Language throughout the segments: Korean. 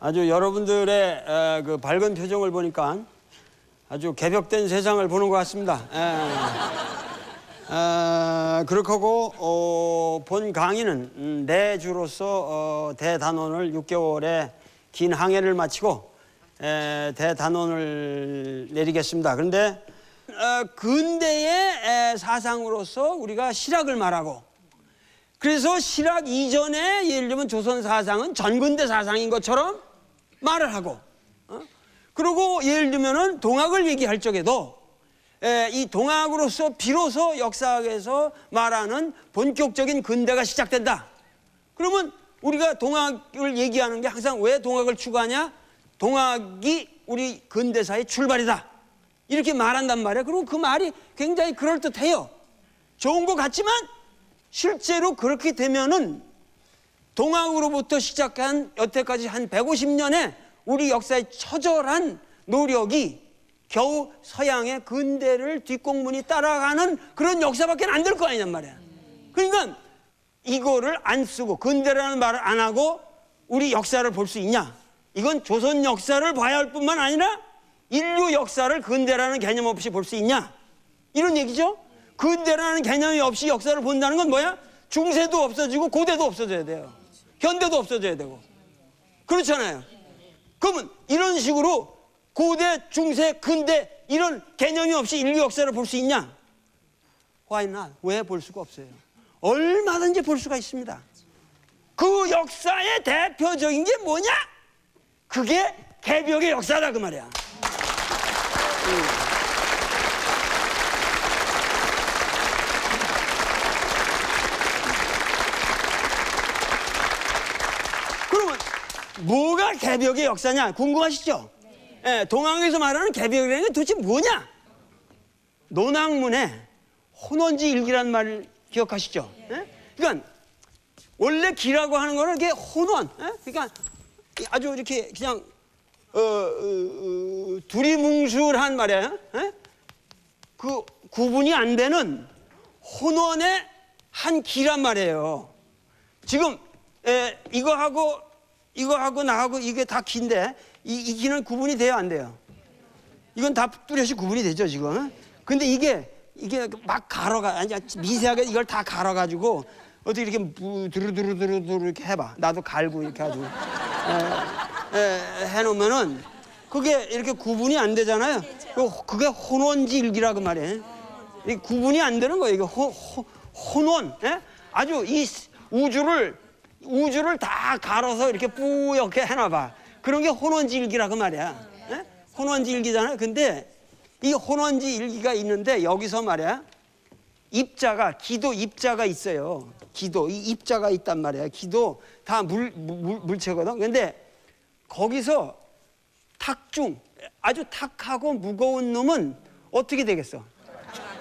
아주 여러분들의 그 밝은 표정을 보니까 아주 개벽된 세상을 보는 것 같습니다. 그렇게 하고 본 강의는 내 주로서 대단원을 6개월의 긴 항해를 마치고 대단원을 내리겠습니다. 그런데 근대의 사상으로서 우리가 실학을 말하고, 그래서 실학 이전에 예를 들면 조선 사상은 전근대 사상인 것처럼 말을 하고, 그리고 예를 들면은 동학을 얘기할 적에도 이 동학으로서 비로소 역사학에서 말하는 본격적인 근대가 시작된다. 그러면 우리가 동학을 얘기하는 게 항상 왜 동학을 추구하냐? 동학이 우리 근대사의 출발이다, 이렇게 말한단 말이에요. 그리고 그 말이 굉장히 그럴듯해요. 좋은 것 같지만 실제로 그렇게 되면은 동학으로부터 시작한 여태까지 한 150년의 우리 역사의 처절한 노력이 겨우 서양의 근대를 뒷공문이 따라가는 그런 역사밖에 안 될 거 아니냔 말이야. 그러니까 이거를 안 쓰고 근대라는 말을 안 하고 우리 역사를 볼 수 있냐? 이건 조선 역사를 봐야 할 뿐만 아니라 인류 역사를 근대라는 개념 없이 볼 수 있냐? 이런 얘기죠. 근대라는 개념이 없이 역사를 본다는 건 뭐야? 중세도 없어지고 고대도 없어져야 돼요. 현대도 없어져야 되고. 그렇잖아요. 그러면 이런 식으로 고대, 중세, 근대 이런 개념이 없이 인류 역사를 볼 수 있냐? Why not? 왜 볼 수가 없어요? 얼마든지 볼 수가 있습니다. 그 역사의 대표적인 게 뭐냐? 그게 개벽의 역사다, 그 말이야. 그러면 뭐가 개벽의 역사냐? 궁금하시죠? 네. 동학에서 말하는 개벽이라는 게 도대체 뭐냐? 논학문에 혼원지 일기라는 말을 기억하시죠? 네. 그러니까 원래 기라고 하는 거는 이게 혼원, 그러니까 아주 이렇게 그냥 두리뭉술한 말이에요. 그 구분이 안 되는 혼원의 한 기란 말이에요. 지금 이거하고 나하고 이게 다 기인데 이 기는 구분이 돼요, 안 돼요? 이건 다 뚜렷이 구분이 되죠, 지금. 근데 이게 막 아니 미세하게 이걸 다 갈아가지고 어떻게 이렇게 두루두루두루 이렇게 해봐. 나도 갈고 이렇게 가지고 해놓으면은 그게 이렇게 구분이 안 되잖아요. 그게 혼원지일기라고 말해. 이 구분이 안 되는 거예요. 이게 혼원. 아주 이 우주를 다 갈아서 이렇게 뿌옇게 해놔봐. 그런 게 혼원지일기라고 말이야. 혼원지일기잖아요. 근데 이 혼원지일기가 있는데 여기서 말이야, 기도 입자가 있어요. 기도, 이 입자가 있단 말이야. 기도 다 물체거든. 근데 거기서 탁중, 아주 탁하고 무거운 놈은 어떻게 되겠어?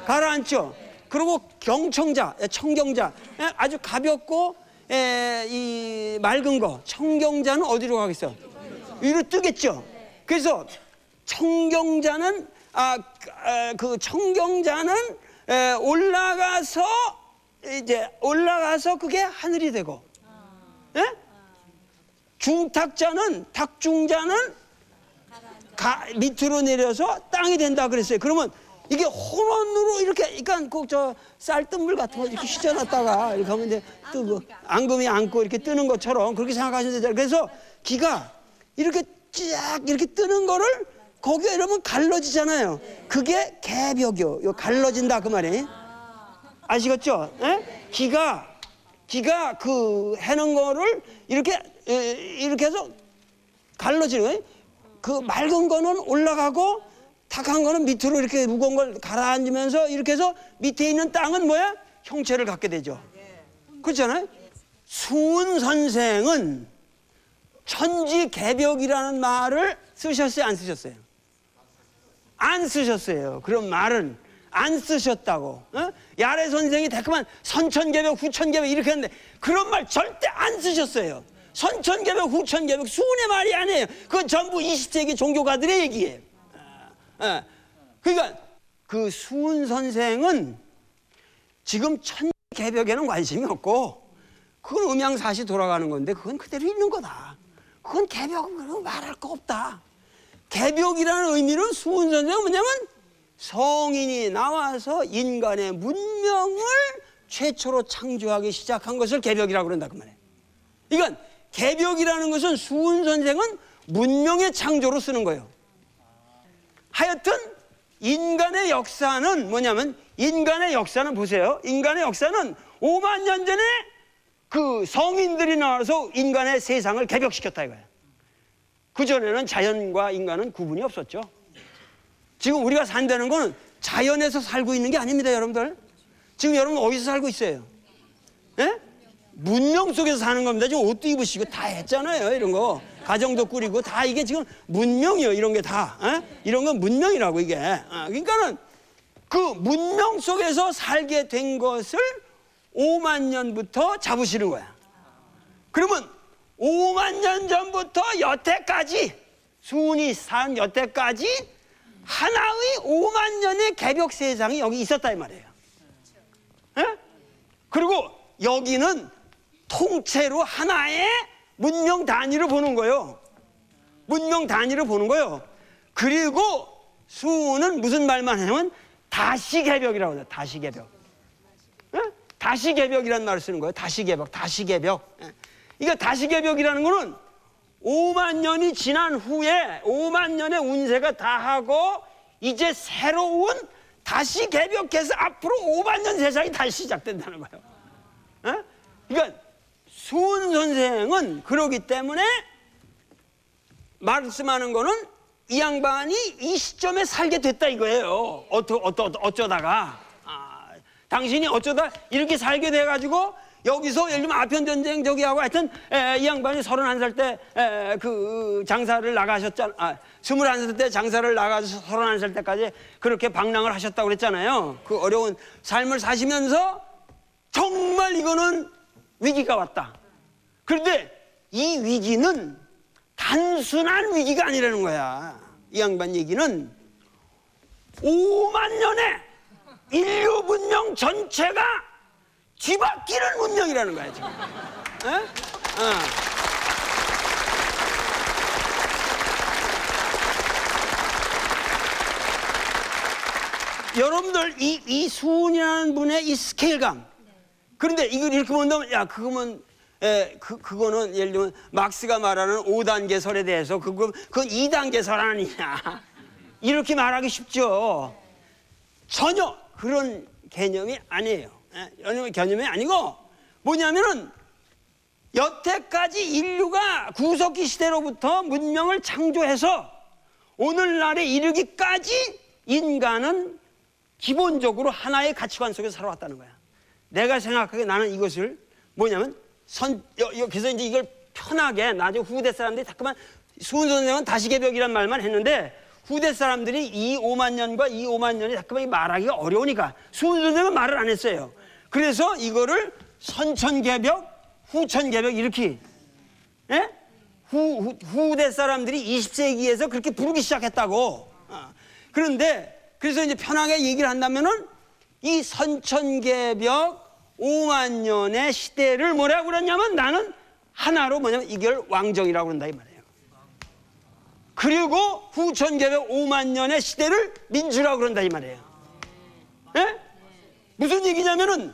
가라앉죠. 그리고 청경자, 아주 가볍고 이 맑은 거, 청경자는 어디로 가겠어? 위로 뜨겠죠. 그래서 청경자는 올라가서 그게 하늘이 되고, 탁중자는 밑으로 내려서 땅이 된다 그랬어요. 그러면 이게 혼원으로 이렇게, 그러니까 쌀뜨물 같은 거 이렇게 휘저놨다가 이렇게 하면 이제 뜨고, 앙금이 안고 이렇게 뜨는 것처럼 그렇게 생각하시면 되잖아요. 그래서 기가 이렇게 쫙 이렇게 뜨는 거를 거기에 이러면 갈라지잖아요. 그게 개벽이요. 이거 갈라진다 그 말이에요. 아시겠죠? 기가 그 해는 거를 이렇게 해서 갈라지는 거예요. 그 맑은 거는 올라가고 탁한 거는 밑으로 이렇게 무거운 걸 가라앉으면서 이렇게 해서 밑에 있는 땅은 뭐야? 형체를 갖게 되죠. 그렇잖아요? 수은 선생은 천지개벽이라는 말을 쓰셨어요, 안 쓰셨어요? 안 쓰셨어요. 그런 말은 안 쓰셨다고. 야래 선생이 대꾸만 선천개벽, 후천개벽 이렇게 했는데 그런 말 절대 안 쓰셨어요. 선천개벽, 후천개벽 수은의 말이 아니에요. 그건 전부 20세기 종교가들의 얘기예요. 그러니까 그 수은 선생은 지금 천개벽에는 관심이 없고 그건 음양사시 돌아가는 건데 그건 그대로 있는 거다. 그건 개벽은 말할 거 없다. 개벽이라는 의미는 수은 선생은 뭐냐면 성인이 나와서 인간의 문명을 최초로 창조하기 시작한 것을 개벽이라고 그런다 그 말이에요. 그러니까 개벽이라는 것은 수은 선생은 문명의 창조로 쓰는 거예요. 하여튼 인간의 역사는 뭐냐면 인간의 역사는 보세요. 인간의 역사는 5만 년 전에 그 성인들이 나와서 인간의 세상을 개벽시켰다 이거예요. 그전에는 자연과 인간은 구분이 없었죠. 지금 우리가 산다는 거는 자연에서 살고 있는 게 아닙니다, 여러분들. 지금 여러분 어디서 살고 있어요? 예? 문명 속에서 사는 겁니다. 지금 옷도 입으시고 다 했잖아요, 이런 거. 가정도 꾸리고 다 이게 지금 문명이에요, 이런 게 다. 이런 건 문명이라고 이게. 그러니까는 그 문명 속에서 살게 된 것을 5만 년부터 잡으시는 거야. 그러면 5만 년 전부터 여태까지 수은이 산 여태까지 하나의 5만 년의 개벽 세상이 여기 있었다 이 말이에요. 예? 그리고 여기는 통째로 하나의 문명 단위를 보는 거예요. 문명 단위를 보는 거예요. 그리고 수은은 무슨 말만 하냐면 다시 개벽이라고 해요. 다시 개벽. 예? 다시 개벽이라는 말을 쓰는 거예요. 다시 개벽, 다시 개벽. 예? 이거 다시 개벽이라는 거는 5만 년이 지난 후에 5만 년의 운세가 다 하고 이제 새로운 다시 개벽해서 앞으로 5만 년 세상이 다시 시작된다는 거예요. 예? 그러니까 수은 선생은 그러기 때문에 말씀하는 거는 이 양반이 이 시점에 살게 됐다 이거예요. 어쩌다가 당신이 어쩌다 이렇게 살게 돼가지고 여기서 예를 들면 아편전쟁 저기 하고 하여튼 이 양반이 31살 때 그 장사를 나가셨잖아. 21살 때 장사를 나가서 31살 때까지 그렇게 방랑을 하셨다고 그랬잖아요. 그 어려운 삶을 사시면서 정말 이거는 위기가 왔다. 그런데 이 위기는 단순한 위기가 아니라는 거야. 이 양반 얘기는 5만 년에 인류 문명 전체가 뒤바뀌는 문명이라는 거야 지금. 여러분들 이 수은이라는 분의 이 스케일감. 그런데 이걸 이렇게 본다면 야 그거는 예를 들면 막스가 말하는 5단계 설에 대해서 그건 2단계 설 아니냐 이렇게 말하기 쉽죠. 전혀 그런 개념이 아니에요. 개념이 아니고 뭐냐면은 여태까지 인류가 구석기 시대로부터 문명을 창조해서 오늘날에 이르기까지 인간은 기본적으로 하나의 가치관 속에서 살아왔다는 거야. 내가 생각하기에 나는 이것을 뭐냐면 그래서 이제 이걸 편하게 나중에 후대 사람들이 자꾸만 수은 선생은 다시 개벽이란 말만 했는데 후대 사람들이 이 5만 년과 이 5만 년이 자꾸만 말하기가 어려우니까 수은 선생은 말을 안 했어요. 그래서 이거를 선천개벽, 후천개벽 이렇게 후대 사람들이 20세기에서 그렇게 부르기 시작했다고. 그런데 그래서 이제 편하게 얘기를 한다면은 이 선천개벽 5만 년의 시대를 뭐라고 그러냐면 나는 하나로 뭐냐면 이걸 왕정이라고 그런다 이 말이에요. 그리고 후천개벽 5만 년의 시대를 민주라고 그런다 이 말이에요. 예? 무슨 얘기냐면은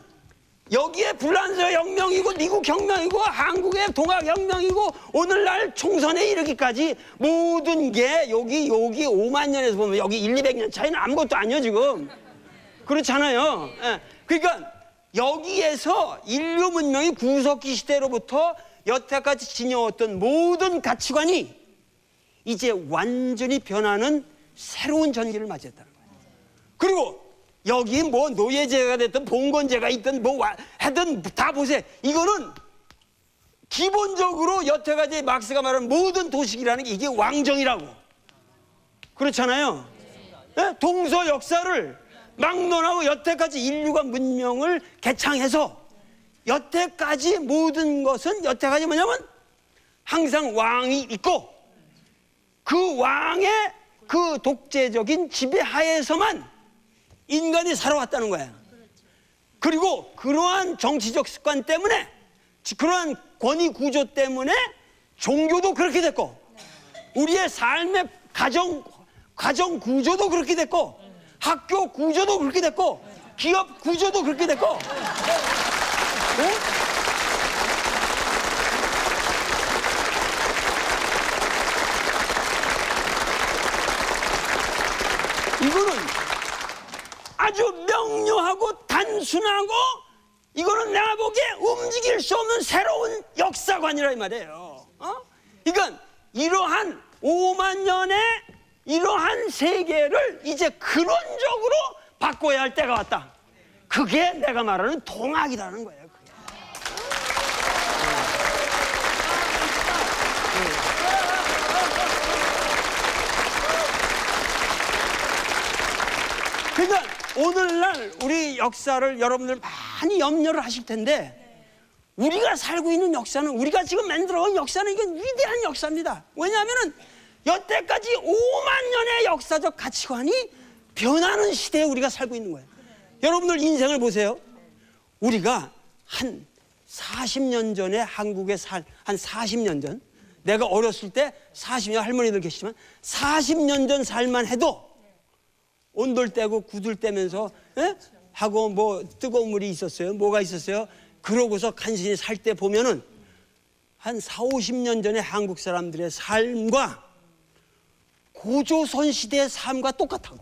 여기에 불란서 혁명이고 미국 혁명이고 한국의 동학 혁명이고 오늘날 총선에 이르기까지 모든 게 여기 5만 년에서 보면 여기 1,200년 차이는 아무것도 아니에요 지금. 그렇잖아요. 예. 그러니까 여기에서 인류 문명이 구석기 시대로부터 여태까지 지녀왔던 모든 가치관이 이제 완전히 변하는 새로운 전기를 맞이했다는 거예요. 그리고 여기 뭐 노예제가 됐든 봉건제가 있든 뭐 하든 다 보세요. 이거는 기본적으로 여태까지 막스가 말한 모든 도식이라는 게 이게 왕정이라고. 그렇잖아요. 네? 동서 역사를 막론하고 여태까지 인류가 문명을 개창해서 여태까지 모든 것은 여태까지 뭐냐면 항상 왕이 있고 그 왕의 그 독재적인 지배하에서만 인간이 살아왔다는 거야. 그리고 그러한 정치적 습관 때문에 그러한 권위 구조 때문에 종교도 그렇게 됐고, 우리의 삶의 가정 구조도 그렇게 됐고, 학교 구조도 그렇게 됐고, 기업 구조도 그렇게 됐고, 어? 이거는 아주 명료하고 단순하고, 이거는 내가 보기에 움직일 수 없는 새로운 역사관이라 이 말이에요. 그러니까 이러한 5만 년의 이러한 세계를 이제 근원적으로 바꿔야 할 때가 왔다. 그게 내가 말하는 통학이라는 거예요. 그러니까 오늘날 우리 역사를 여러분들 많이 염려를 하실 텐데, 우리가 살고 있는 역사는, 우리가 지금 만들어온 역사는 이건 위대한 역사입니다. 왜냐하면은 여태까지 5만 년의 역사적 가치관이 변하는 시대에 우리가 살고 있는 거예요. 여러분들 인생을 보세요. 우리가 한 40년 전에 한국에 한 40년 전, 내가 어렸을 때 40년, 할머니들 계시지만 40년 전 살만 해도 온돌 떼고 구들 떼면서 하고 뭐 뜨거운 물이 있었어요. 뭐가 있었어요? 그러고서 간신히 살 때 보면은 한 40~50년 전에 한국 사람들의 삶과 고조선 시대의 삶과 똑같다고.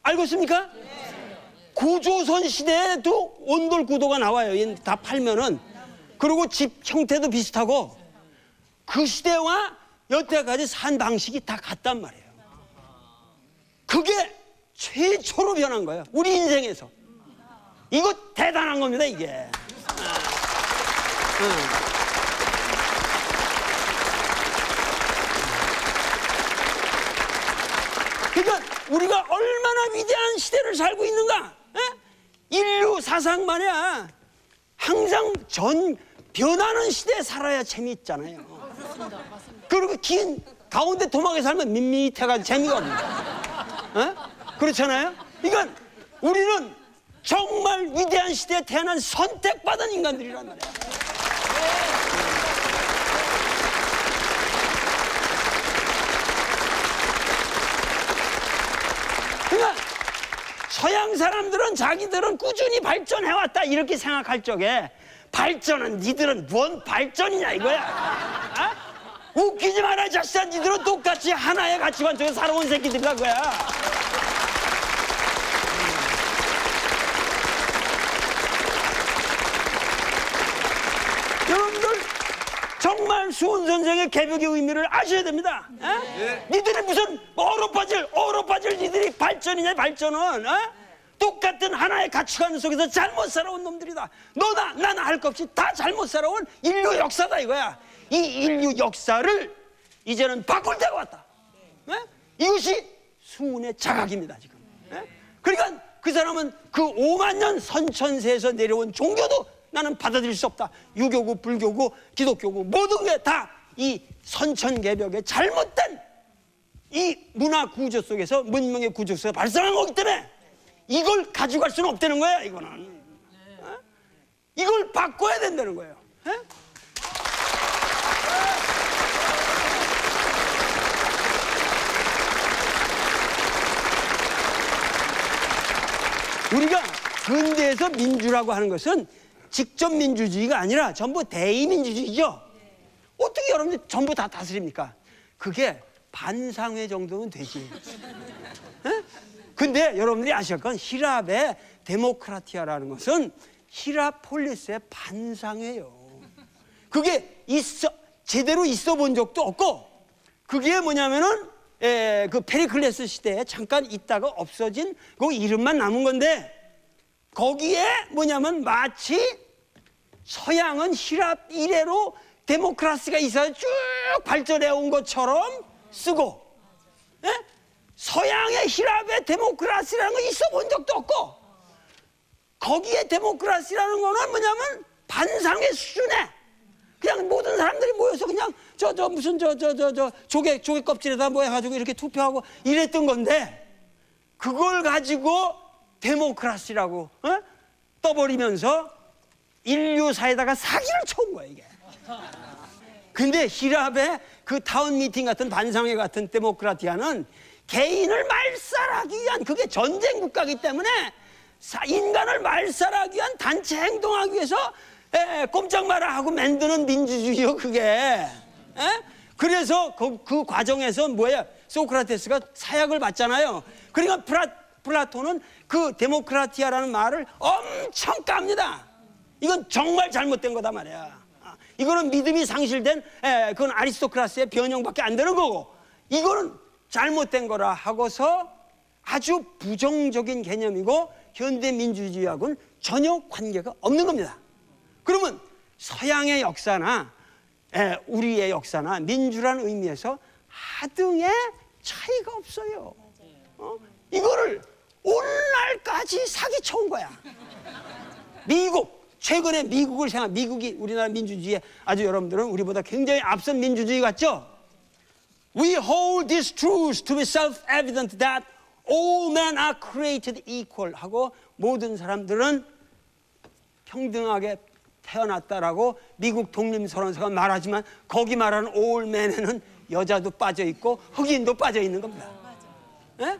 알고 있습니까? 고조선 시대에도 온돌 구도가 나와요. 다 팔면은. 그리고 집 형태도 비슷하고, 그 시대와 여태까지 산 방식이 다 같단 말이에요. 그게 최초로 변한 거예요, 우리 인생에서. 이거 대단한 겁니다, 이게. 그러니까 우리가 얼마나 위대한 시대를 살고 있는가. 인류 사상 말이야, 항상 변하는 시대에 살아야 재미있잖아요. 그리고 긴 가운데 토막에 살면 밋밋해가지고 재미가 없는. 그렇잖아요. 그러니까 우리는 정말 위대한 시대에 태어난 선택받은 인간들이란 말이야. 그러니까 서양 사람들은 자기들은 꾸준히 발전해왔다 이렇게 생각할 적에, 발전은 니들은 뭔 발전이냐 이거야. 웃기지 마라 자식아. 니들은 똑같이 하나의 가치관 속에 살아온 새끼들이란 거야. 여러분들 정말 수훈 선생의 개벽의 의미를 아셔야 됩니다. 니들이 무슨 어로빠질 니들이 발전이냐. 발전은 똑같은 하나의 가치관 속에서 잘못 살아온 놈들이다. 너나 나나 할 것 없이 다 잘못 살아온 인류 역사다 이거야. 이 인류 역사를 이제는 바꿀 때가 왔다. 이것이 수훈의 자각입니다 지금. 그러니까 그 사람은 그 5만 년 선천세에서 내려온 종교도 나는 받아들일 수 없다. 유교고 불교고 기독교고 모든 게 다 이 선천개벽의 잘못된 이 문화 구조 속에서, 문명의 구조 속에서 발생한 거기 때문에 이걸 가져갈 수는 없다는 거야. 이거는 이걸 바꿔야 된다는 거예요. 우리가 근대에서 민주라고 하는 것은 직접 민주주의가 아니라 전부 대의민주주의죠. 어떻게 여러분들 전부 다 다스립니까? 그게 반상회 정도는 되지. 근데 여러분들이 아실 건 히랍의 데모크라티아라는 것은 히랍 폴리스의 반상회예요. 그게 제대로 있어 본 적도 없고, 그게 뭐냐면은 그 페리클레스 시대에 잠깐 있다가 없어진 그 이름만 남은 건데, 거기에 뭐냐면 마치 서양은 히랍 이래로 데모크라시가 있어서 쭉 발전해 온 것처럼 쓰고, 서양의 히랍의 데모크라시라는 거 있어 본 적도 없고, 거기에 데모크라시라는 거는 뭐냐면 반상의 수준에 그냥 모든 사람들이 모여서 그냥 무슨 조개 껍질에다 뭐 해가지고 이렇게 투표하고 이랬던 건데, 그걸 가지고 데모크라시라고 떠버리면서 인류사에다가 사기를 쳐온 거야 이게. 근데 히랍의 그 타운 미팅 같은 반상회 같은 데모크라티아는 개인을 말살하기 위한, 그게 전쟁 국가이기 때문에 인간을 말살하기 위한 단체 행동하기 위해서 꼼짝 마라 하고 만드는 민주주의요 그게. 그래서 그 과정에서 뭐야, 소크라테스가 사약을 받잖아요. 그러니까 플라톤은 그 데모크라티아라는 말을 엄청 깝니다. 이건 정말 잘못된 거다 말이야. 이거는 믿음이 상실된 그건 아리스토크라스의 변형밖에 안 되는 거고, 이거는 잘못된 거라 하고서 아주 부정적인 개념이고 현대 민주주의하고는 전혀 관계가 없는 겁니다. 그러면 서양의 역사나 우리의 역사나 민주라는 의미에서 하등의 차이가 없어요. 이거를 오늘날까지 사기쳐온 거야. 미국, 최근에 미국을 미국이 우리나라 민주주의에 아주 여러분들은 우리보다 굉장히 앞선 민주주의 같죠? We hold this truth to be self-evident that all men are created equal 하고 모든 사람들은 평등하게 태어났다라고 미국 독립선언서가 말하지만 거기 말하는 all men에는 여자도 빠져 있고 흑인도 빠져 있는 겁니다. 예?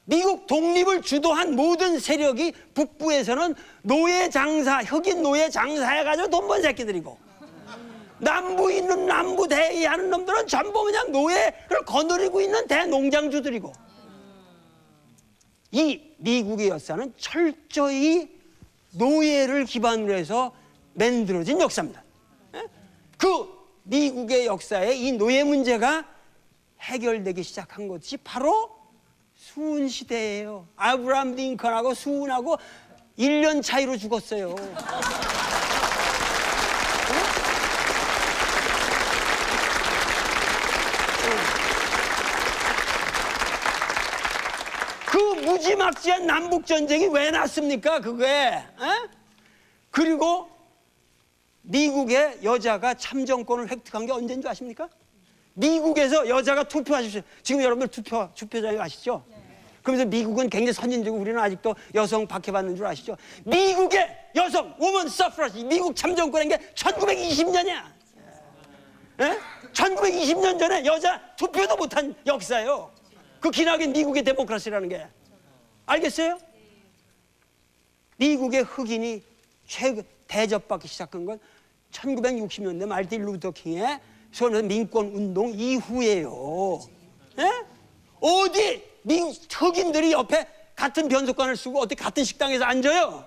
미국 독립을 주도한 모든 세력이 북부에서는 노예 장사, 흑인 노예 장사해가지고 돈 번 새끼들이고, 남부에 있는 남부 대의하는 놈들은 전부 그냥 노예를 거느리고 있는 대농장주들이고, 이 미국의 역사는 철저히 노예를 기반으로 해서 만들어진 역사입니다. 그 미국의 역사에 이 노예 문제가 해결되기 시작한 것이 바로 수은 시대예요. 아브라함 링컨하고 수은하고 1년 차이로 죽었어요. 그 무지막지한 남북전쟁이 왜 났습니까 그게? 그리고 미국의 여자가 참정권을 획득한 게 언제인 줄 아십니까? 미국에서 여자가 투표하십시오. 지금 여러분들 투표장에 가시죠? 그러면서 미국은 굉장히 선진적이고 우리는 아직도 여성 박해받는 줄 아시죠? 미국의 여성, woman suffrage, 미국 참정권인 게 1920년이야. 1920년 전에 여자 투표도 못한 역사예요. 그 기나긴 미국의 데모크라시라는 게. 알겠어요? 미국의 흑인이 대접받기 시작한 건 1960년대 마르틴 루터 킹의 소련 민권 운동 이후예요. 어디 미국 흑인들이 옆에 같은 변속관을 쓰고 어떻게 같은 식당에서 앉아요?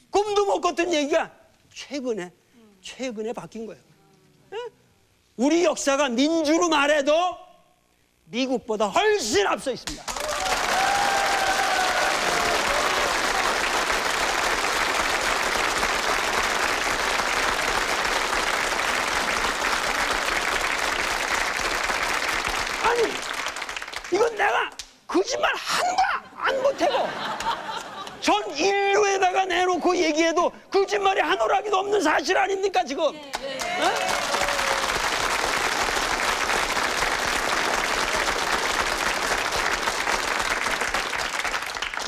꿈도 못 꿨던 얘기가 최근에 바뀐 거예요. 우리 역사가 민주로 말해도 미국보다 훨씬 앞서 있습니다. 아니, 이건 내가 거짓말 한 거야, 안 못해고. 전 인류에다가 내놓고 얘기해도 거짓말이 한 오락이도 없는 사실 아닙니까 지금?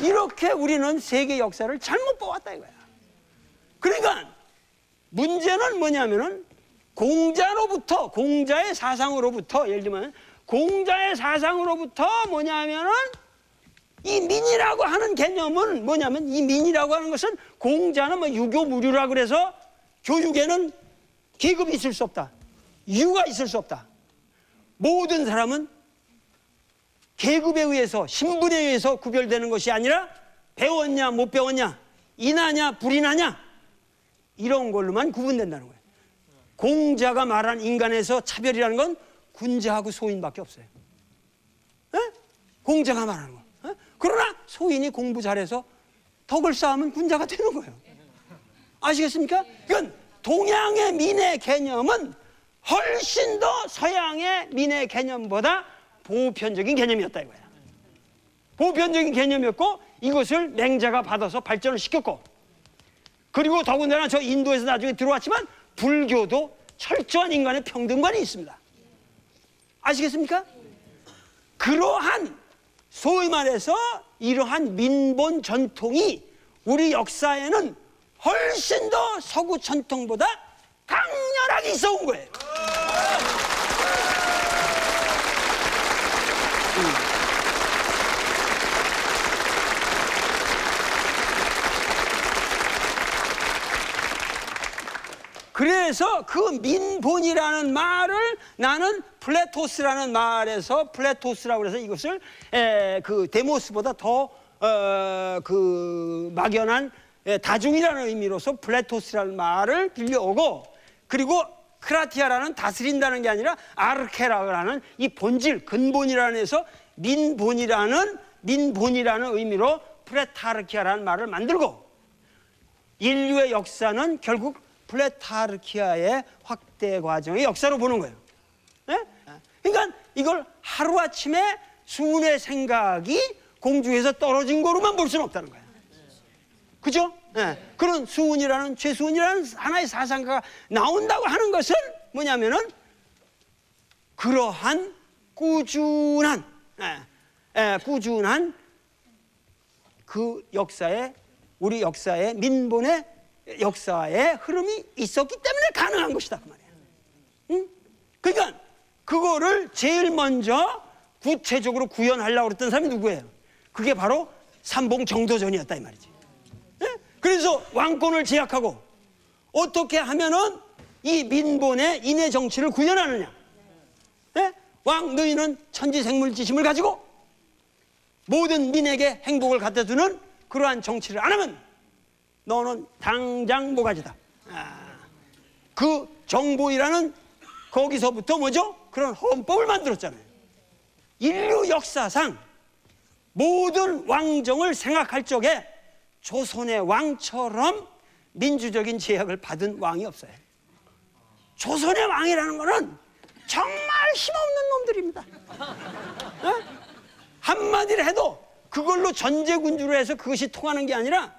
이렇게 우리는 세계 역사를 잘못 보았다 이거야. 그러니까 문제는 뭐냐면은 공자의 사상으로부터, 예를 들면 공자의 사상으로부터 뭐냐면은 이 민이라고 하는 개념은 뭐냐면, 이 민이라고 하는 것은 공자는 뭐 유교 무류라 그래서 교육에는 계급이 있을 수 없다, 유가 있을 수 없다. 모든 사람은 계급에 의해서, 신분에 의해서 구별되는 것이 아니라 배웠냐 못 배웠냐, 인하냐 불인하냐, 이런 걸로만 구분된다는 거예요. 공자가 말한 인간에서 차별이라는 건 군자하고 소인밖에 없어요. 공자가 말하는 거. 그러나 소인이 공부 잘해서 덕을 쌓으면 군자가 되는 거예요. 아시겠습니까? 그건 동양의 민의 개념은 훨씬 더 서양의 민의 개념보다 보편적인 개념이었다 이거야. 보편적인 개념이었고 이것을 맹자가 받아서 발전을 시켰고, 그리고 더군다나 저 인도에서 나중에 들어왔지만 불교도 철저한 인간의 평등관이 있습니다. 아시겠습니까? 그러한 소위 말해서 이러한 민본 전통이 우리 역사에는 훨씬 더 서구 전통보다 신학이 있어 온 거예요. 그래서 그 민본이라는 말을 나는 플레토스라는 말에서 플레토스라고 해서 이것을 그 데모스보다 더 그 막연한 다중이라는 의미로서 플레토스라는 말을 빌려오고, 그리고 크라티아라는 다스린다는 게 아니라 아르케라고 하는 이 본질 근본이라는 해서 민본이라는 의미로 프레타르키아라는 말을 만들고, 인류의 역사는 결국 플레타르키아의 확대 과정의 역사로 보는 거예요. 네? 그러니까 이걸 하루아침에 수운의 생각이 공중에서 떨어진 거로만 볼 수는 없다는 거예요. 그죠? 네. 그런 수운이라는, 최수운이라는 하나의 사상가가 나온다고 하는 것은 뭐냐면은 그러한 꾸준한 그 역사에, 우리 역사의 민본의 역사의 흐름이 있었기 때문에 가능한 것이다 그 말이에요. 응? 그러니까 그거를 제일 먼저 구체적으로 구현하려고 했던 사람이 누구예요? 그게 바로 삼봉 정도전이었다 이 말이지. 네? 그래서 왕권을 제약하고 어떻게 하면은 이 민본의 인의 정치를 구현하느냐. 네? 왕 너희는 천지생물지심을 가지고 모든 민에게 행복을 갖다 주는 그러한 정치를 안 하면 너는 당장 모가지다. 그 정보이라는 거기서부터 뭐죠? 그런 헌법을 만들었잖아요. 인류 역사상 모든 왕정을 생각할 적에 조선의 왕처럼 민주적인 제약을 받은 왕이 없어요. 조선의 왕이라는 거는 정말 힘없는 놈들입니다. 네? 한마디를 해도 그걸로 전제군주로 해서 그것이 통하는 게 아니라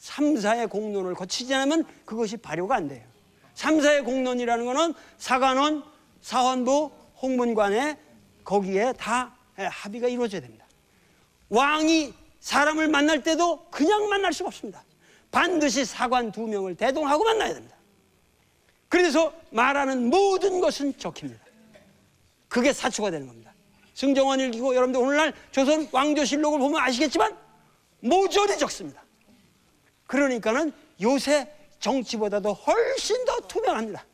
3사의 공론을 거치지 않으면 그것이 발효가 안 돼요. 3사의 공론이라는 거는 사관원, 사헌부, 홍문관에 거기에 다 합의가 이루어져야 됩니다. 왕이 사람을 만날 때도 그냥 만날 수가 없습니다. 반드시 사관 2명을 대동하고 만나야 됩니다. 그래서 말하는 모든 것은 적힙니다. 그게 사초가 되는 겁니다. 승정원 일기고 여러분들 오늘날 조선 왕조실록을 보면 아시겠지만 모조리 적습니다. 그러니까는 요새 정치보다도 훨씬 더 투명합니다.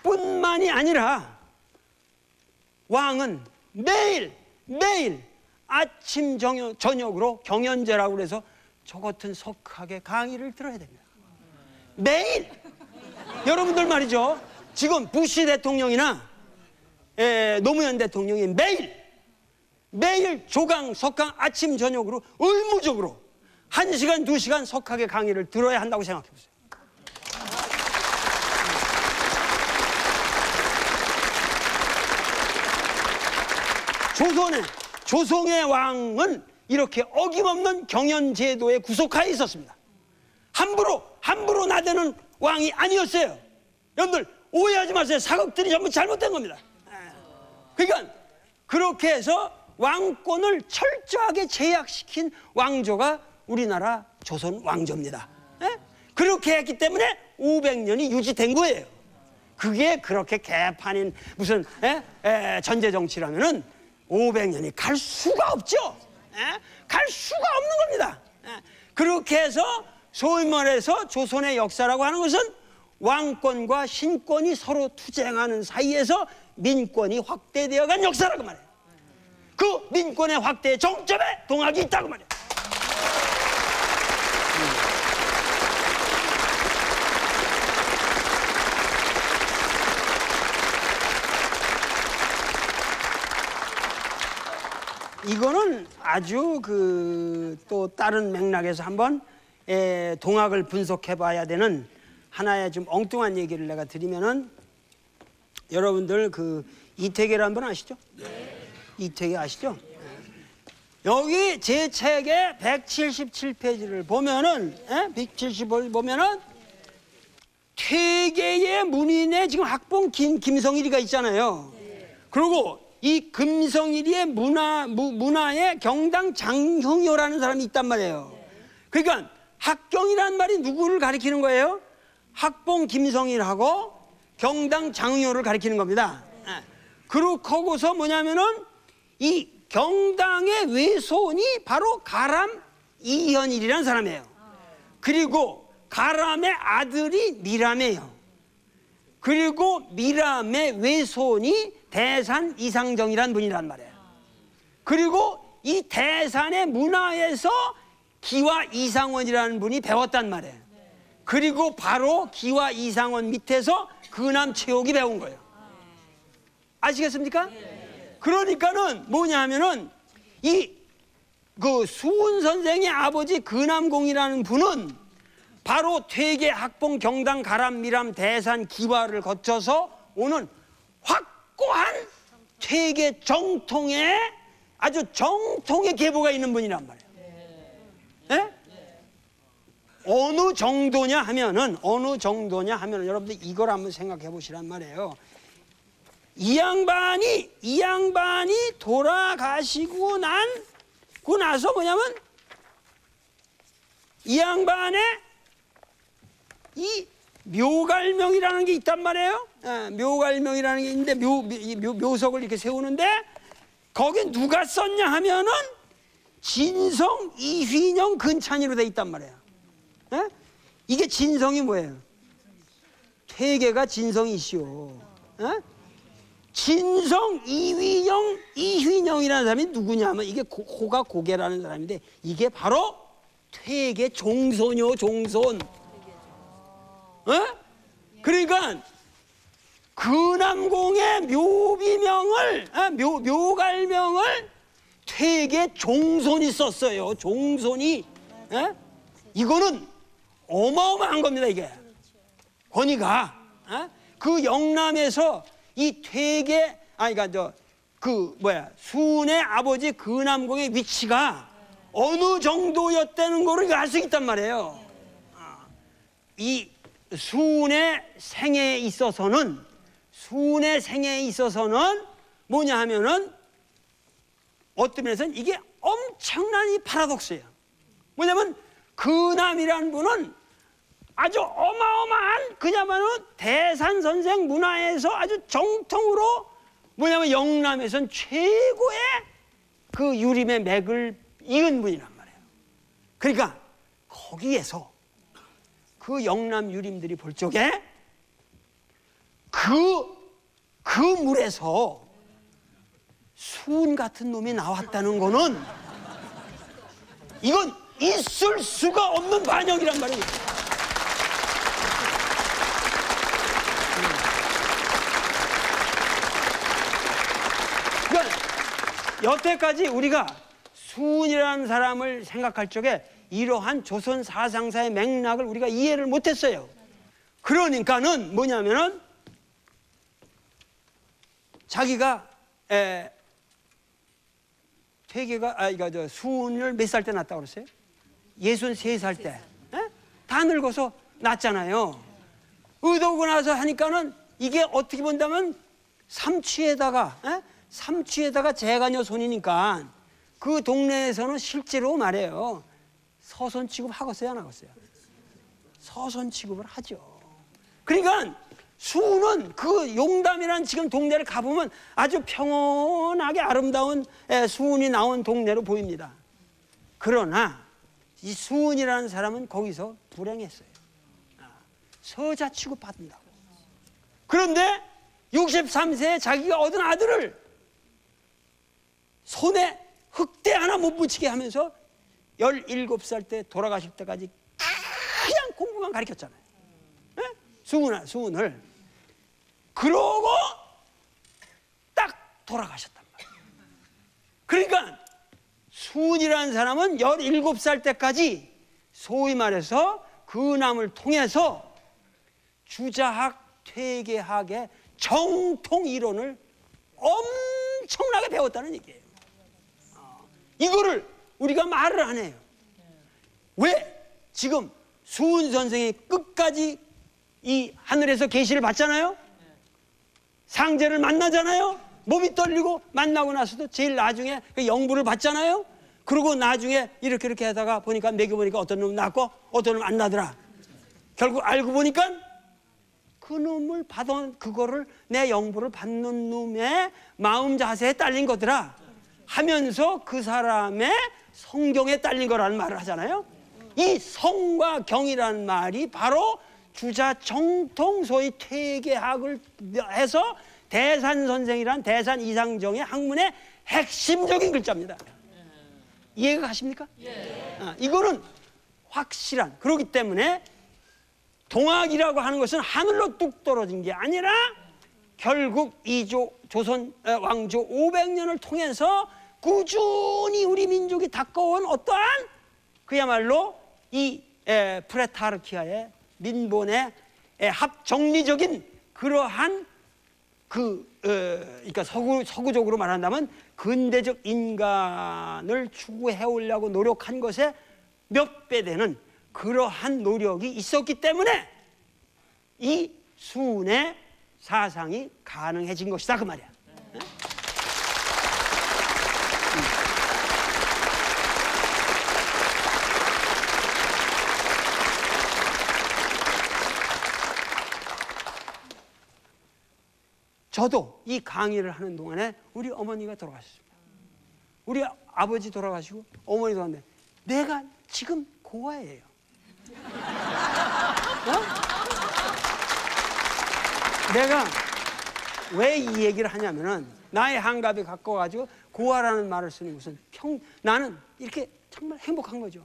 뿐만이 아니라 왕은 매일 아침 저녁으로 경연제라고 그래서 저 같은 석학의 강의를 들어야 됩니다. 매일. 여러분들 말이죠, 지금 부시 대통령이나 노무현 대통령이 매일 조강, 석강 아침 저녁으로 의무적으로 1시간, 2시간 석학의 강의를 들어야 한다고 생각해 보세요. 조선의 왕은 이렇게 어김없는 경연제도의 구속하에 있었습니다. 함부로 나대는 왕이 아니었어요. 여러분들 오해하지 마세요. 사극들이 전부 잘못된 겁니다. 그러니까 그렇게 해서 왕권을 철저하게 제약시킨 왕조가 우리나라 조선 왕조입니다. 그렇게 했기 때문에 500년이 유지된 거예요. 그게 그렇게 개판인 무슨 전제 정치라면은 500년이 갈 수가 없죠. 갈 수가 없는 겁니다. 그렇게 해서 소위 말해서 조선의 역사라고 하는 것은 왕권과 신권이 서로 투쟁하는 사이에서 민권이 확대되어 간 역사라고 말해요. 그 민권의 확대의 정점에 동학이 있다고 말해요. 이거는 아주 또 다른 맥락에서 한번 동학을 분석해 봐야 되는 하나의 좀 엉뚱한 얘기를 내가 드리면은, 여러분들 이태계라는 분 아시죠? 네. 이태계 아시죠? 네. 여기 제 책의 177페이지를 보면은 170을 보면은 퇴계의 문인의 지금 학봉 김성일이가 있잖아요. 네. 그리고 이 금성일이의 문화의 경당 장형효라는 사람이 있단 말이에요. 그러니까 학경이라는 말이 누구를 가리키는 거예요? 학봉 김성일하고 경당 장형효를 가리키는 겁니다. 그러고서 뭐냐면은 이 경당의 외손이 바로 가람 이현일이라는 사람이에요. 그리고 가람의 아들이 미람이에요. 그리고 미람의 외손이 대산 이상정이라는 분이란 말이에요. 그리고 이 대산의 문화에서 기와 이상원이라는 분이 배웠단 말이에요. 그리고 바로 기와 이상원 밑에서 근암 최옥이 배운 거예요. 아시겠습니까? 그러니까는 뭐냐 하면은 그 수훈 선생의 아버지 근암공이라는 분은 바로 퇴계 학봉 경당 가람 미람 대산 기와를 거쳐서 오는 확고한 퇴계 정통의 아주 정통의 계보가 있는 분이란 말이에요. 네? 어느 정도냐 하면은 여러분들 이걸 한번 생각해 보시란 말이에요. 이 양반이 돌아가시고 나서 뭐냐면 이 양반의 이 묘갈명이라는 게 있단 말이에요. 묘갈명이라는 게 있는데 묘석을 이렇게 세우는데 거기 누가 썼냐 하면은 진성 이휘영 근찬이로 돼 있단 말이에요. 이게 진성이 뭐예요? 퇴계가 진성이시오. 진성 이휘영이라는 사람이 누구냐면 이게 호가 고개라는 사람인데 이게 바로 퇴계 종손이요, 종손. 그러니까 근암공의 묘갈명을 퇴계 종손이 썼어요. 종손이. 이거는 어마어마한 겁니다. 이게 권위가. 그 영남에서 이 퇴계 수훈의 아버지 근암공의 위치가 어느 정도였다는 거를 알 수 있단 말이에요. 이 수훈의 생애에 있어서는 뭐냐 하면은 어떤 면에서는 이게 엄청난 이 파라독스예요. 뭐냐면 근암이라는 분은 아주 어마어마한 그야말로 대산 선생 문화에서 아주 정통으로 뭐냐면 영남에선 최고의 그 유림의 맥을 이은 분이란 말이에요. 그러니까 거기에서 그 영남 유림들이 볼 적에 그 물에서 수훈 같은 놈이 나왔다는 거는 이건 있을 수가 없는 반영이란 말이에요. 그러니까 여태까지 우리가 수훈이라는 사람을 생각할 적에 이러한 조선 사상사의 맥락을 우리가 이해를 못했어요. 그러니까는 뭐냐면은 자기가 수훈을 몇 살 때 낳았다고 그랬어요? 63살 때. 다 늙어서 낳았잖아요. 의도고 나서 하니까는 이게 어떻게 본다면 삼취에다가 재가녀 손이니까 그 동네에서는 실제로 말해요. 서선 취급하겠어요, 안 하겠어요? 서선 취급을 하죠. 그러니까 수훈은 그 용담이라는 지금 동네를 가보면 아주 평온하게 아름다운 수훈이 나온 동네로 보입니다. 그러나 이 수훈이라는 사람은 거기서 불행했어요. 서자 취급받는다고. 그런데 63세에 자기가 얻은 아들을 손에 흑대 하나 못 붙이게 하면서 17살 때 돌아가실 때까지 그냥 공부만 가르쳤잖아요. 수훈을. 그러고 딱 돌아가셨단 말이에요. 그러니까 수훈이라는 사람은 17살 때까지 소위 말해서 근암을 통해서 주자학, 퇴계학의 정통 이론을 엄청나게 배웠다는 얘기예요. 이거를 우리가 말을 안 해요. 왜? 지금 수훈 선생이 끝까지 이 하늘에서 계시를 받잖아요. 상제를 만나잖아요. 몸이 떨리고 만나고 나서도 제일 나중에 그 영부를 받잖아요. 그리고 나중에 이렇게 하다가 보니까 먹여보니까 어떤 놈은 낫고 어떤 놈은 안 나더라. 결국 알고 보니까 그 놈을 받은 그거를 내 영부를 받는 놈의 마음 자세에 딸린 거더라 하면서 그 사람의 성경에 딸린 거라는 말을 하잖아요. 이 성과 경이라는 말이 바로 주자 정통 소위 퇴계학을 해서 대산 선생이란 대산 이상정의 학문의 핵심적인 글자입니다. 이해가 가십니까? 이거는 확실한, 그렇기 때문에 동학이라고 하는 것은 하늘로 뚝 떨어진 게 아니라 결국 이조 조선 왕조 500년을 통해서 꾸준히 우리 민족이 닦아온 어떠한 그야말로 이 프레타르키아의 민본의 합정리적인 그러한 그러니까 서구적으로 말한다면 근대적 인간을 추구해 오려고 노력한 것에 몇 배 되는 그러한 노력이 있었기 때문에 이 수운의 사상이 가능해진 것이다 그 말이야. 저도 이 강의를 하는 동안에 우리 어머니가 돌아가셨습니다. 우리 아버지 돌아가시고 어머니 돌아갔는데 내가 지금 고아예요. 내가 왜 이 얘기를 하냐면은 나의 한갑에 가까워가지고 고아라는 말을 쓰는 것은 나는 이렇게 정말 행복한 거죠.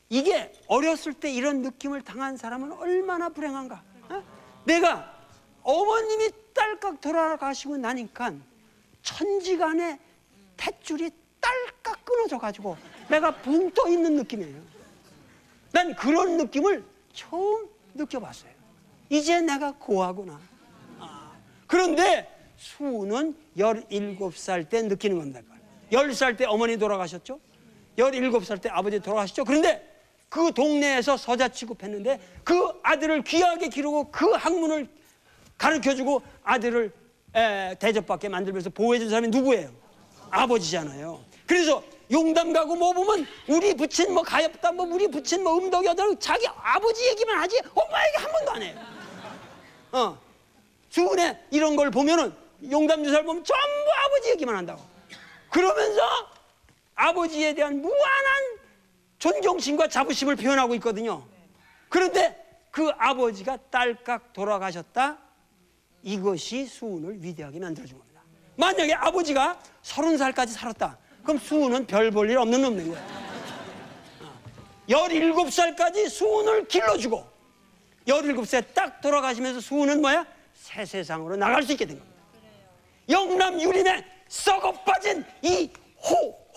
이게 어렸을 때 이런 느낌을 당한 사람은 얼마나 불행한가. 내가 어머님이 딸깍 돌아가시고 나니까 천지간에 탯줄이 딸깍 끊어져 가지고 내가 붕 떠 있는 느낌이에요. 난 그런 느낌을 처음 느껴봤어요. 이제 내가 고아구나. 그런데 수는 17살 때 느끼는 겁니다. 10살 때 어머니 돌아가셨죠. 17살 때 아버지 돌아가셨죠. 그런데 그 동네에서 서자 취급했는데 그 아들을 귀하게 기르고 그 학문을 가르쳐주고 아들을 대접받게 만들면서 보호해준 사람이 누구예요? 아버지잖아요. 그래서 용담 가고 뭐 보면 우리 부친 뭐 가엾다 뭐 우리 부친 뭐 음덕이 어쩌고 자기 아버지 얘기만 하지 엄마 얘기 한 번도 안 해요. 수은에 이런 걸 보면은 용담 주사를 보면 전부 아버지 얘기만 한다고. 그러면서 아버지에 대한 무한한 존경심과 자부심을 표현하고 있거든요. 그런데 그 아버지가 딸깍 돌아가셨다. 이것이 수은을 위대하게 만들어준 겁니다. 만약에 아버지가 30살까지 살았다. 그럼 수은은 별 볼 일 없는 놈인 거예요. 17살까지 수은을 길러주고 17세 딱 돌아가시면서 수은은 뭐야? 새 세상으로 나갈 수 있게 된 겁니다. 영남 유림에 썩어빠진 이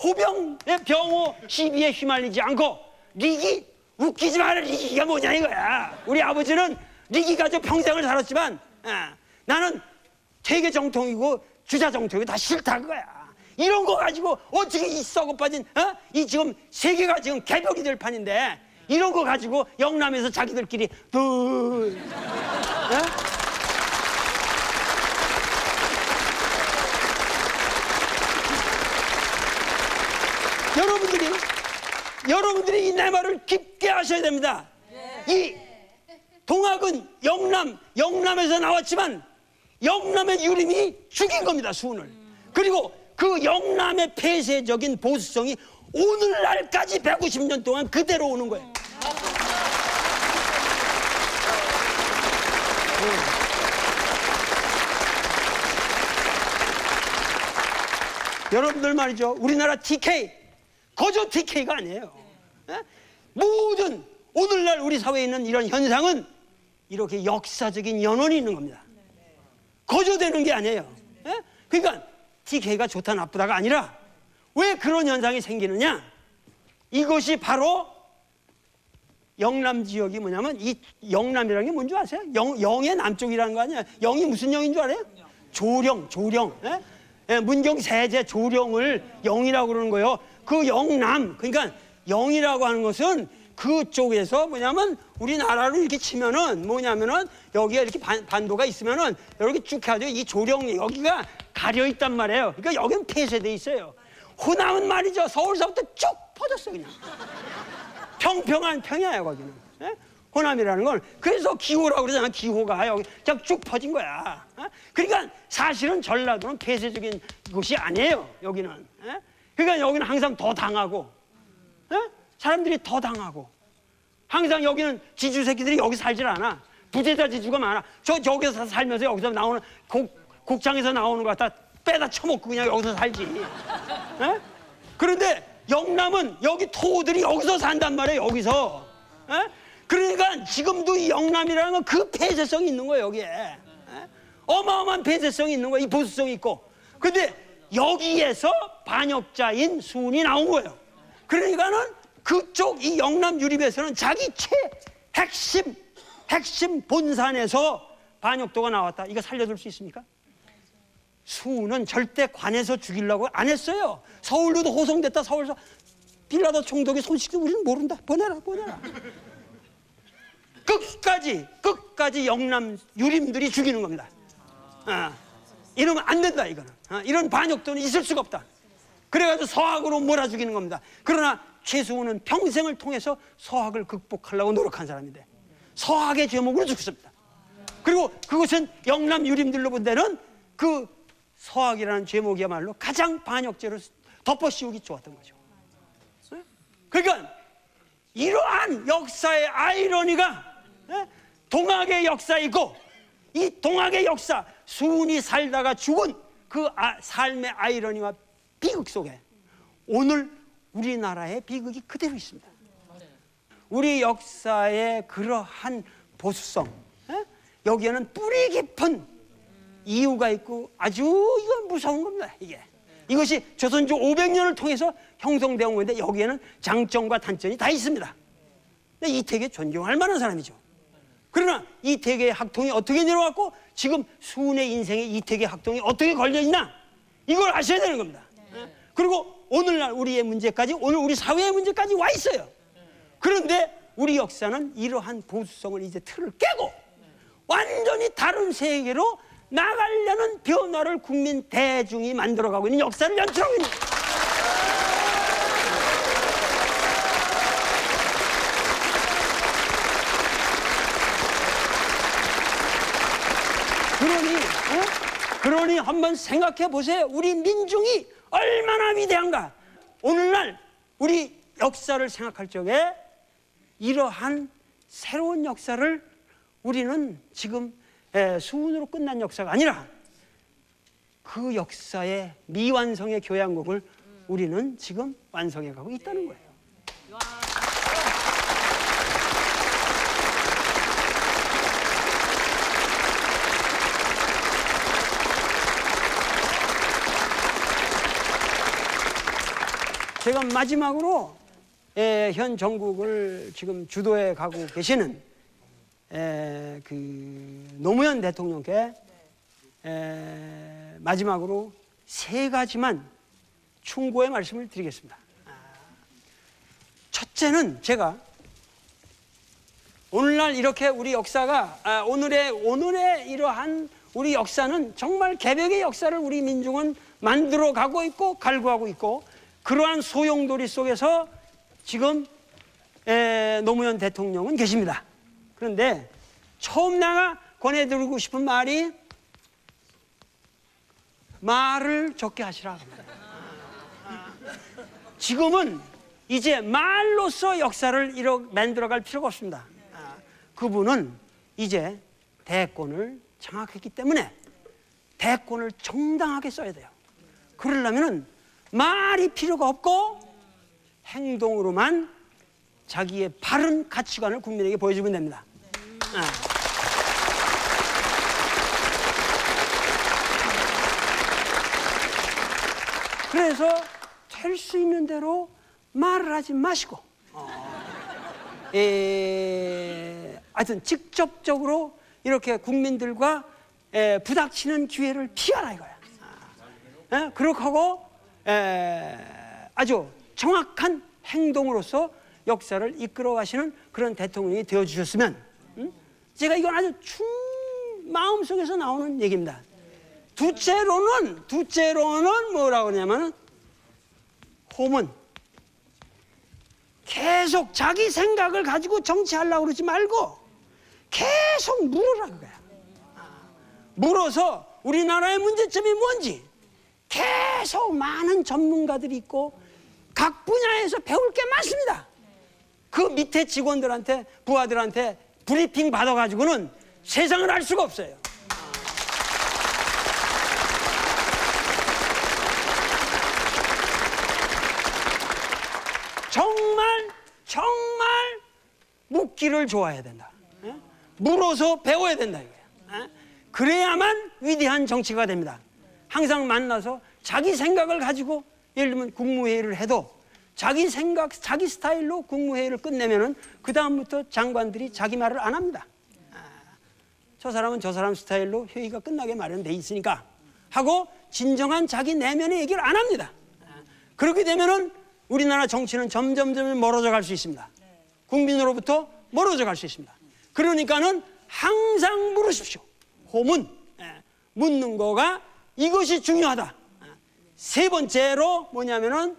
호병의 병호 시비에 휘말리지 않고 리기 웃기지 마라. 리기가 뭐냐 이거야. 우리 아버지는 리기 가지고 평생을 살았지만 나는 퇴계 정통이고 주자 정통이고 다 싫다 그거야. 이런 거 가지고 어떻게 이 썩어빠진 이 지금 세계가 지금 개벽이 될 판인데 이런 거 가지고 영남에서 자기들끼리 여러분들이 이 내 말을 깊게 하셔야 됩니다. 이 동학은 영남에서 나왔지만 영남의 유림이 죽인 겁니다. 수은을. 그리고 그 영남의 폐쇄적인 보수성이 오늘날까지 150년 동안 그대로 오는 거예요. 여러분들 말이죠. 우리나라 TK 거저 TK가 아니에요. 모든 오늘날 우리 사회에 있는 이런 현상은 이렇게 역사적인 연원이 있는 겁니다. 거저 되는 게 아니에요. 그러니까 TK가 좋다 나쁘다가 아니라 왜 그런 현상이 생기느냐. 이것이 바로 영남 지역이 뭐냐면 이 영남이라는 게 뭔지 아세요? 영의 남쪽이라는 거 아니야. 영이 무슨 영인 줄 알아요? 조령. 문경 세제 조령을 영이라고 그러는 거예요. 그 영남, 그러니까 영이라고 하는 것은 그쪽에서 뭐냐면 우리나라로 이렇게 치면은 뭐냐면은 여기에 이렇게 반도가 있으면은 이렇게 쭉 해가지고 이 조령 여기가 가려 있단 말이에요. 그러니까 여기는 폐쇄돼 있어요. 호남은 말이죠. 서울서부터 쭉 퍼졌어 그냥. 평평한 평야예요 거기는. 예? 호남이라는 건 그래서 기호라고 그러잖아. 기호가 여기 그냥 쭉 퍼진 거야. 그러니까 사실은 전라도는 폐쇄적인 곳이 아니에요. 여기는. 그러니까 여기는 항상 더 당하고 사람들이 더 당하고 항상 여기는 지주 새끼들이 여기 살질 않아. 부재자 지주가 많아. 저기서 살면서 여기서 나오는 곡장에서 나오는 거 갖다 빼다 쳐먹고 그냥 여기서 살지. 그런데 영남은 여기 토호들이 여기서 산단 말이에요. 여기서. 그러니까 지금도 이 영남이라는 건 그 폐쇄성이 있는 거예요. 여기에. 어마어마한 폐쇄성이 있는 거예요. 이 보수성이 있고. 근데 여기에서 반역자인 수훈이 나온 거예요. 그러니까는 그쪽 이 영남 유립에서는 자기 핵심 본산에서 반역도가 나왔다. 이거 살려둘 수 있습니까? 수훈은 절대 관에서 죽이려고 안 했어요. 서울로도 호송됐다. 서울서 빌라도 총독이 손쉽게 우리는 모른다. 보내라. 끝까지 영남 유림들이 죽이는 겁니다. 이러면 안 된다 이거는. 이런 반역도는 있을 수가 없다. 그래가지고 서학으로 몰아 죽이는 겁니다. 그러나 최수훈은 평생을 통해서 서학을 극복하려고 노력한 사람인데 서학의 제목으로 죽습니다. 그리고 그것은 영남 유림들로 본 데는 그 서학이라는 제목이야말로 가장 반역죄로 덮어씌우기 좋았던 거죠. 그러니까 이러한 역사의 아이러니가 동학의 역사이고 이 동학의 역사 수훈이 살다가 죽은 그 삶의 아이러니와 비극 속에 오늘 우리나라의 비극이 그대로 있습니다. 우리 역사의 그러한 보수성 여기에는 뿌리 깊은 이유가 있고 아주 이건 무서운 겁니다. 이것이 조선조 500년을 통해서 형성되어 온 건데 여기에는 장점과 단점이 다 있습니다. 이택에 존경할 만한 사람이죠. 그러나 이택의 학통이 어떻게 내려왔고 지금 수훈의 인생에 이택의 학통이 어떻게 걸려있나 이걸 아셔야 되는 겁니다. 그리고 오늘날 우리의 문제까지 오늘 우리 사회의 문제까지 와 있어요. 그런데 우리 역사는 이러한 보수성을 이제 틀을 깨고 완전히 다른 세계로 나가려는 변화를 국민 대중이 만들어가고 있는 역사를 연출하고 있는 거예요. 그러니 한번 생각해 보세요. 우리 민중이 얼마나 위대한가. 오늘날 우리 역사를 생각할 적에 이러한 새로운 역사를 우리는 지금 수훈으로 끝난 역사가 아니라 그 역사의 미완성의 교양곡을 우리는 지금 완성해 가고 있다는 거예요. 제가 마지막으로 현 전국을 지금 주도해 가고 계시는 그 노무현 대통령께 마지막으로 세 가지만 충고의 말씀을 드리겠습니다. 첫째는 제가 오늘날 이렇게 우리 역사가 오늘의 이러한 우리 역사는 정말 개벽의 역사를 우리 민중은 만들어 가고 있고 갈구하고 있고 그러한 소용돌이 속에서 지금 노무현 대통령은 계십니다. 그런데 처음 내가 권해드리고 싶은 말이 말을 적게 하시라. 지금은 이제 말로써 역사를 만들어갈 필요가 없습니다. 그분은 이제 대권을 장악했기 때문에 대권을 정당하게 써야 돼요. 그러려면 말이 필요가 없고 행동으로만 자기의 바른 가치관을 국민에게 보여주면 됩니다. 그래서 될 수 있는 대로 말을 하지 마시고 하여튼 직접적으로 이렇게 국민들과 부닥치는 기회를 피하라 이거야. 그렇게 하고 아주 정확한 행동으로서 역사를 이끌어 가시는 그런 대통령이 되어 주셨으면, 제가 이건 아주 마음속에서 나오는 얘기입니다. 둘째로는 뭐라고 그러냐면은, 홈은 계속 자기 생각을 가지고 정치하려고 그러지 말고 계속 물으라 그거야. 물어서 우리나라의 문제점이 뭔지 계속 많은 전문가들이 있고 각 분야에서 배울 게 많습니다. 그 밑에 직원들한테, 부하들한테 브리핑 받아가지고는 세상을 알 수가 없어요. 정말 묻기를 좋아해야 된다. 물어서 배워야 된다 이거야. 그래야만 위대한 정치가 됩니다. 항상 만나서 자기 생각을 가지고, 예를 들면 국무회의를 해도 자기 생각, 자기 스타일로 국무회의를 끝내면은 그 다음부터 장관들이 자기 말을 안 합니다. 저 사람은 저 사람 스타일로 회의가 끝나게 마련돼 있으니까 하고 진정한 자기 내면의 얘기를 안 합니다. 그렇게 되면은 우리나라 정치는 점점 멀어져 갈 수 있습니다. 국민으로부터 멀어져 갈 수 있습니다. 그러니까는 항상 물으십시오. 호문, 묻는 거가 이것이 중요하다. 세 번째로 뭐냐면은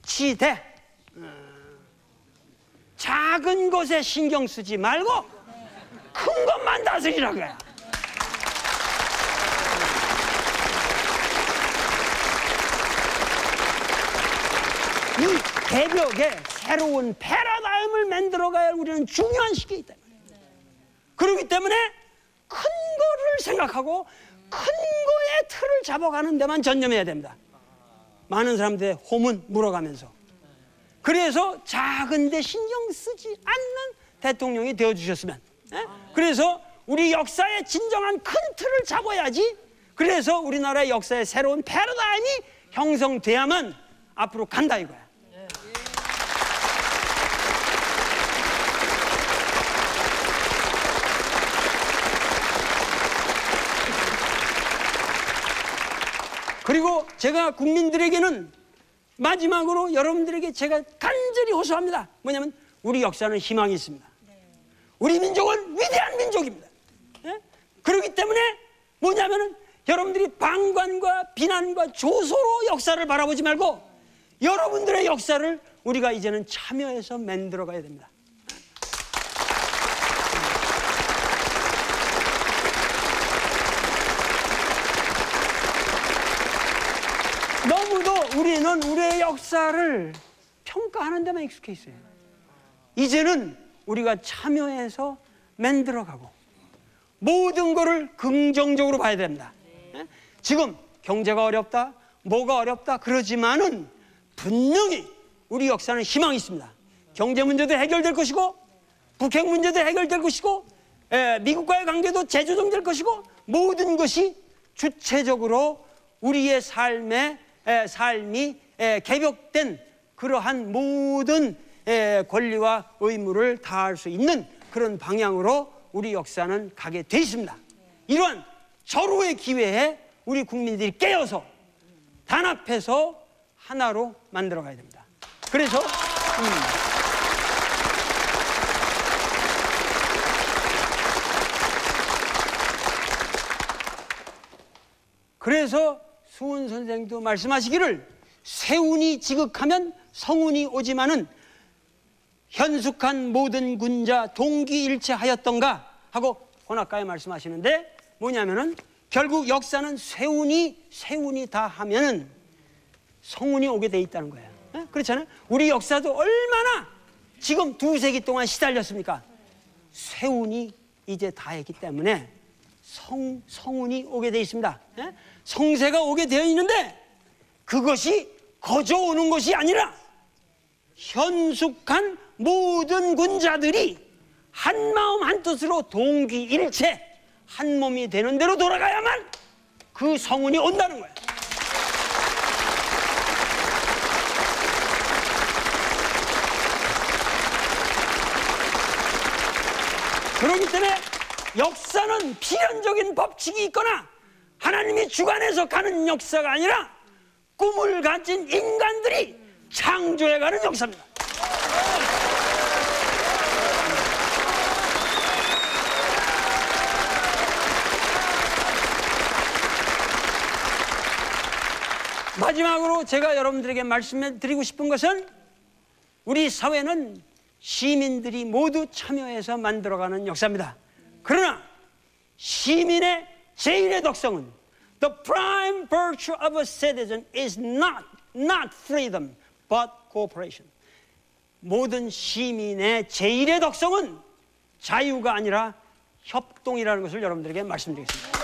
치대. 작은 것에 신경 쓰지 말고 큰 것만 다스리라고요. 이 개벽에 새로운 패러다임을 만들어가야 우리는 중요한 시기이기 때문에, 그렇기 때문에 큰 거를 생각하고 큰 거의 틀을 잡아가는 데만 전념해야 됩니다. 많은 사람들의 홈은 물어가면서. 그래서 작은 데 신경 쓰지 않는 대통령이 되어주셨으면, 그래서 우리 역사의 진정한 큰 틀을 잡아야지. 그래서 우리나라의 역사의 새로운 패러다임이 형성돼야만 앞으로 간다 이거야. 그리고 제가 국민들에게는 마지막으로 여러분들에게 제가 간절히 호소합니다. 뭐냐면 우리 역사는 희망이 있습니다. 우리 민족은 위대한 민족입니다. 그렇기 때문에 뭐냐면은 여러분들이 방관과 비난과 조소로 역사를 바라보지 말고 여러분들의 역사를 우리가 이제는 참여해서 만들어 가야 됩니다. 너무도 우리는 우리의 역사를 평가하는 데만 익숙해 있어요. 이제는 우리가 참여해서 만들어가고 모든 것을 긍정적으로 봐야 됩니다. 지금 경제가 어렵다, 뭐가 어렵다 그러지만은 분명히 우리 역사는 희망이 있습니다. 경제 문제도 해결될 것이고 북핵 문제도 해결될 것이고 미국과의 관계도 재조정될 것이고 모든 것이 주체적으로 우리의 삶이 개벽된 그러한 모든 권리와 의무를 다할 수 있는 그런 방향으로 우리 역사는 가게 돼 있습니다. 이러한 절호의 기회에 우리 국민들이 깨어서 단합해서 하나로 만들어 가야 됩니다. 그래서 수훈 선생도 말씀하시기를 세운이 지극하면 성운이 오지만은 현숙한 모든 군자 동기일체하였던가 하고 번학가에 말씀하시는데 뭐냐면은 결국 역사는 세운이 다 하면은 성운이 오게 돼 있다는 거예요. 그렇잖아요. 우리 역사도 얼마나 지금 2세기 동안 시달렸습니까? 세운이 이제 다 했기 때문에 성운이 오게 돼 있습니다. 성세가 오게 되어 있는데 그것이 거저 오는 것이 아니라 현숙한 모든 군자들이 한 마음 한 뜻으로 동기일체 한 몸이 되는 대로 돌아가야만 그 성운이 온다는 거예요. 그렇기 때문에 역사는 필연적인 법칙이 있거나 하나님이 주관해서 가는 역사가 아니라 꿈을 가진 인간들이 창조해가는 역사입니다. 마지막으로 제가 여러분들에게 말씀드리고 싶은 것은 우리 사회는 시민들이 모두 참여해서 만들어가는 역사입니다. 그러나 시민의 제일의 덕성은 The prime virtue of a citizen is not freedom but cooperation. 모든 시민의 제일의 덕성은 자유가 아니라 협동이라는 것을 여러분들에게 말씀드리겠습니다.